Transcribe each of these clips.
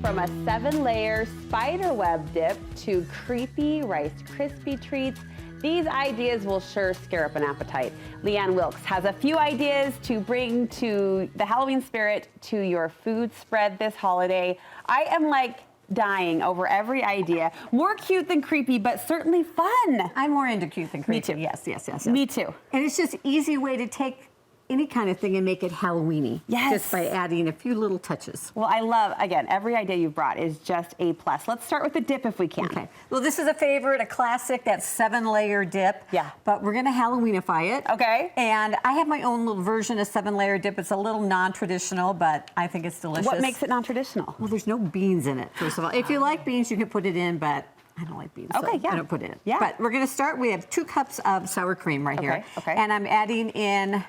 From a 7-layer spiderweb dip to creepy Rice Krispie Treats, these ideas will sure scare up an appetite. Leigh Anne Wilkes has a few ideas to bring to the Halloween spirit to your food spread this holiday. I am like dying over every idea. More cute than creepy, but certainly fun. I'm more into cute than creepy. Me too. Yes. Me too. And it's just an easy way to take any kind of thing and make it Halloween-y. Yes. Just by adding a few little touches. Well, I love, again, every idea you've brought is just A+. Let's start with the dip if we can. Okay. Well, this is a favorite, a classic, that 7-layer dip. Yeah. But we're gonna Halloweenify it. Okay. And I have my own little version of 7-layer dip. It's a little non-traditional, but I think it's delicious. What makes it non-traditional? Well, there's no beans in it, first of all. If you like beans, you can put it in, but I don't like beans, Okay, so yeah. I don't put it in. Yeah. But we're gonna start, we have 2 cups of sour cream right here. Okay. And I'm adding in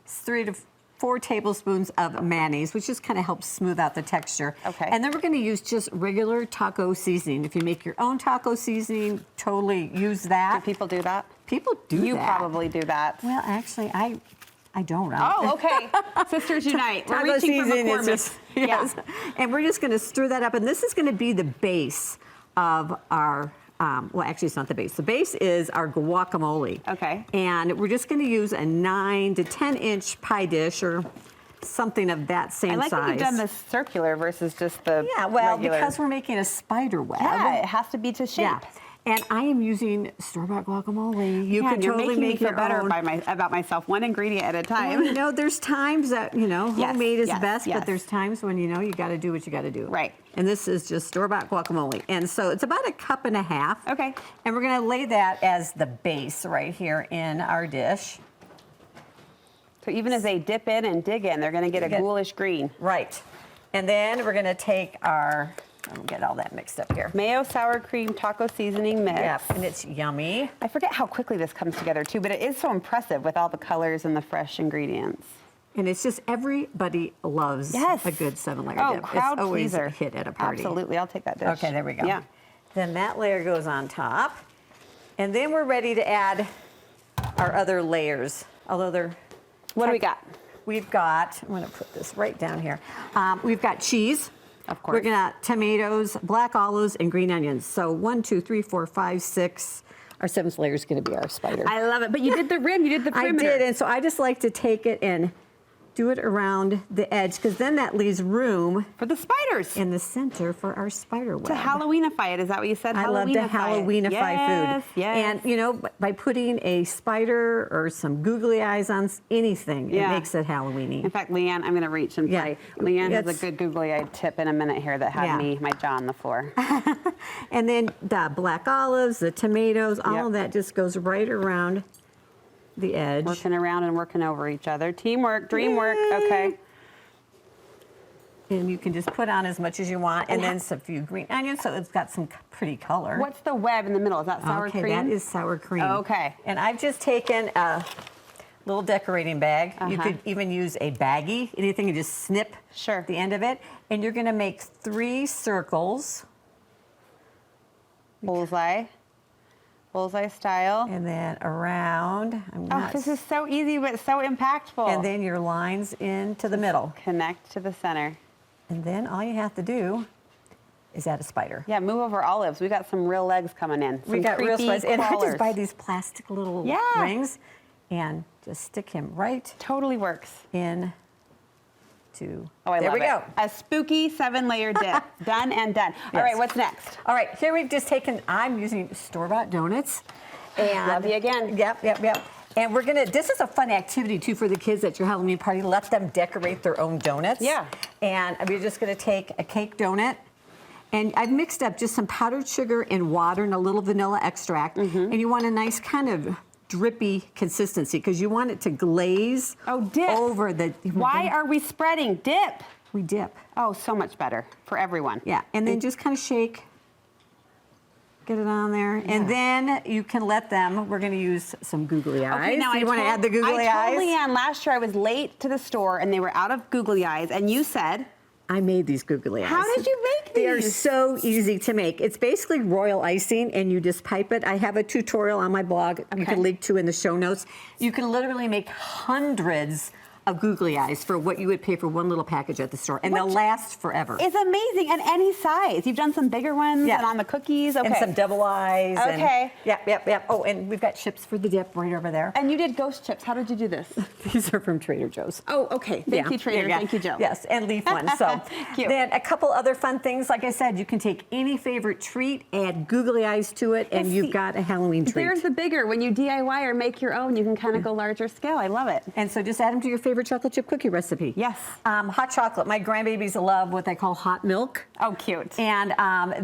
3 to 4 tablespoons of mayonnaise, which just kind of helps smooth out the texture. Okay. And then we're going to use just regular taco seasoning. If you make your own taco seasoning, totally use that. Do people do that? People do that. You probably do that. Well, actually, I don't. Oh, okay. Sisters unite. We're Taco reaching for seasoning is McCormick. just, yes. Yeah. And we're just going to stir that up. And this is going to be the base of our well, actually, it's not the base. The base is our guacamole. Okay. And we're just going to use a 9 to 10-inch pie dish or something of that same size. I like that you've done this circular versus just the regular. Because we're making a spider web. Yeah, it has to be to shape. Yeah. And I am using store-bought guacamole. You can you're totally making me make feel your better own. about myself, one ingredient at a time. Well, you know, there's times that, Yes, homemade is yes, best, yes. but there's times when, you got to do what you got to do. Right. And this is just store-bought guacamole. And so it's about 1.5 cups. Okay. And we're going to lay that as the base right here in our dish. So even as they dip in and dig in, they're going to get a ghoulish green. Right. And then we're going to take our, let me get all that mixed up here. Mayo sour cream taco seasoning mix. Yep, and it's yummy. I forget how quickly this comes together too, but it is so impressive with all the colors and the fresh ingredients. And it's just everybody loves Yes. a good 7-layer Oh, dip. crowd It's always pleaser. a hit at a party. Absolutely, I'll take that dish. Okay, there we go. Yeah. Then that layer goes on top. And then we're ready to add our other layers. Although they're... What do we got? We've got, I'm gonna put this right down here. We've got cheese. Of course. We're gonna tomatoes, black olives, and green onions. So 1, 2, 3, 4, 5, 6. Our 7th layer is gonna be our spider. I love it, but you did the rim, you did the perimeter. I did, and so I just like to take it and do it around the edge, because then that leaves room For the spiders. in the center for our spider web. To Halloweenify it, is that what you said? I love to Halloweenify yes, food. Yes. And, by putting a spider or some googly eyes on anything, it makes it Halloweeny. In fact, Leigh Anne, I'm going to reach and play. Leigh Anne has a good googly-eyed tip in a minute here that had my jaw on the floor. And then the black olives, the tomatoes, all of that just goes right around the edge. Working around and working over each other. Teamwork, dream work, okay. And you can just put on as much as you want, and then some few green onions, so it's got some pretty color. What's the web in the middle? Is that sour cream? Okay, that is sour cream. Okay. And I've just taken a little decorating bag. You could even use a baggie, anything, and just snip the end of it. And you're gonna make 3 circles. Bullseye. Bullseye style. And then around. This is so easy, but so impactful. And then your lines into the middle. Connect to the center. And then all you have to do is add a spider. Yeah, move over olives. We got some real legs coming in. We got real spiders. And I just buy these plastic little rings and just stick him right. Totally works. In to, I there love we go. A spooky 7-layer dip. Done and done. All right, what's next? All right, here we've just taken, I'm using store-bought donuts. And love you again. Yep. And we're gonna, this is a fun activity too for the kids at your Halloween party. Let them decorate their own donuts. Yeah. And we're just gonna take a cake donut. And I've mixed up just some powdered sugar and water and a little vanilla extract. And you want a nice kind of drippy consistency because you want it to glaze over the... Why are we spreading? Dip. We dip. Oh, so much better for everyone. Yeah, and then just kind of shake. Get it on there. Yeah. And then you can let them, we're going to use some googly eyes. Okay, now you want to add the googly eyes? I told Leigh Anne last year I was late to the store and they were out of googly eyes and you said... I made these googly eyes. How did you make these? They are so easy to make. It's basically royal icing and you just pipe it. I have a tutorial on my blog you can link to in the show notes. You can literally make hundreds of googly eyes for what you would pay for one little package at the store, and they'll last forever. It's amazing, and any size. You've done some bigger ones, Yeah. and on the cookies. Okay. And some double eyes. Okay. Yep. Oh, and we've got chips for the dip right over there. And you did ghost chips. How did you do this? These are from Trader Joe's. Oh, okay. Thank you, Trader. Thank you, Joe. Yes, and leaf ones. So Cute. then a couple other fun things. Like I said, you can take any favorite treat, add googly eyes to it, and you've got a Halloween treat. There's the bigger. When you DIY or make your own, you can kind of go larger scale. I love it. And so just add them to your favorite chocolate chip cookie recipe. Yes. Hot chocolate. My grandbabies love what they call hot milk. Oh, cute. And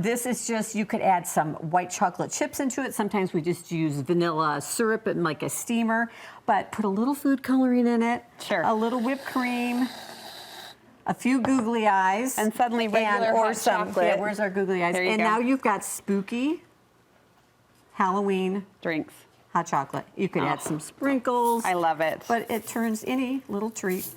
this is just, you could add some white chocolate chips into it. Sometimes we just use vanilla syrup and like a steamer, but put a little food coloring in it. Sure. A little whipped cream. A few googly eyes. And suddenly regular hot chocolate. Yeah, where's our googly eyes? There you and go. now you've got spooky Halloween Drinks. hot chocolate. You could add some sprinkles. I love it. But it turns any little treat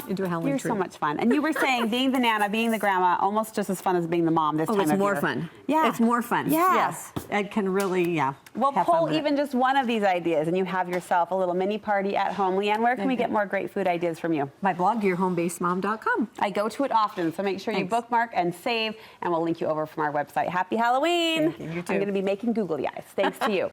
into a Halloween You're treat. so much fun. And you were saying being the Nana, being the grandma, almost just as fun as being the mom this time of year. It's more fun. Yeah. It's more fun. Yeah. Yes. It can really, Well, have fun pull with it. even just one of these ideas and you have yourself a little mini party at home. Leigh Anne, where can we get more great food ideas from you? My blog, yourhomebasedmom.com. I go to it often, so make sure you Thanks. bookmark and save, and we'll link you over from our website. Happy Halloween. Thank you. You too. I'm going to be making googly eyes. Thanks to you.